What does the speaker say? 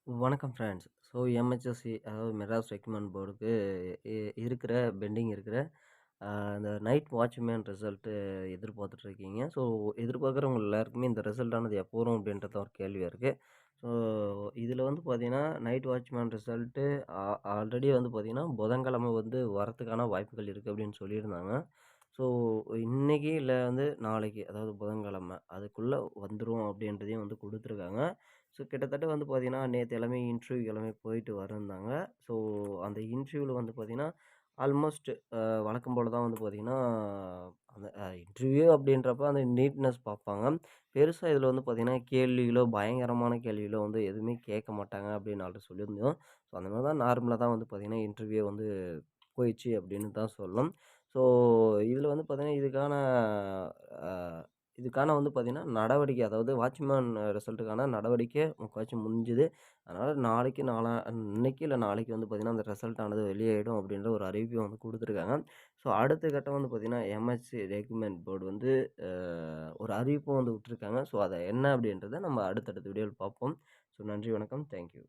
வணக்கம் friends. So எம்ஹெச்எஸ்சி அதாவது Madras recruitment போர்டுக்கு இ இருக்கிற பெண்டிங் இருக்கிற அந்த நைட் வாட்ச்மேன் ரிசல்ட்டு எதிர்பார்த்துட்ருக்கீங்க. ஸோ எதிர்பார்க்குறவங்க எல்லாருக்குமே இந்த ரிசல்ட் ஆனது எப்போ வரும் அப்படின்றது ஒரு கேள்வியா இருக்கு. ஸோ இதில வந்து பார்த்தீங்கன்னா, நைட் வாட்ச்மேன் ரிசல்ட்டு ஆ ஆல்ரெடி வந்து பார்த்தீங்கன்னா, புதன்கிழமை வந்து வரத்துக்கான வாய்ப்புகள் இருக்கு அப்படின்னு சொல்லியிருந்தாங்க. ஸோ இன்னைக்கு இல்ல வந்து நாளைக்கு அதாவது புதன்கிழமை அதுக்குள்ள வந்துரும் அப்படின்றதையும் வந்து குடுத்துருக்காங்க. ஸோ கிட்டத்தட்ட வந்து பார்த்தீங்கன்னா, நேத்து எல்லாமே இன்டர்வியூ எல்லாமே போயிட்டு வரேன்னாங்க. ஸோ அந்த இன்டர்வியூல வந்து பார்த்தீங்கன்னா, ஆல்மோஸ்ட் வழக்கம் போல தான் வந்து பார்த்தீங்கன்னா, அந்த இன்டர்வியூ அப்படின்றப்ப அந்த நீட்னஸ் பார்ப்பாங்க. பெருசா இதில வந்து பார்த்தீங்கன்னா, கேள்விகளோ, பயங்கரமான கேள்விகளோ வந்து எதுவுமே கேட்க மாட்டாங்க அப்படின்னு ஆல்ரெடி சொல்லியிருந்தோம். ஸோ அந்த மாரி தான் நார்மலா தான் வந்து பார்த்தீங்கன்னா, இன்டர்வியூ வந்து போயிடுச்சு அப்படின்னு தான் சொல்லணும். ஸோ இதில வந்து பார்த்தீங்கன்னா, அ இதுக்கான வந்து பார்த்தீங்கன்னா, நடவடிக்கை அதாவது வாட்ச்மேன் ரிசல்ட்டுக்கான நடவடிக்கை முக்காவாசி முடிஞ்சுது. அதனால நாளைக்கு இன்னைக்கு இல்ல நாளைக்கு வந்து பார்த்தீங்கன்னா, அந்த ரிசல்ட் ஆனது வெளியாயிடும் அப்படின்ற ஒரு அறிவிப்பையும் வந்து குடுத்துருக்காங்க. ஸோ அடுத்த கட்டம் வந்து பார்த்தீங்கன்னா, எம்எஸ்சி ரெக்ரூட்மெண்ட் போர்டு வந்து அ ஒரு அறிவிப்பும் வந்து விட்டுருக்காங்க. ஸோ அத என்ன அப்படின்றத நம்ம அடுத்தடுத்த வீடியோல பார்ப்போம். ஸோ நன்றி, வணக்கம். Thank you.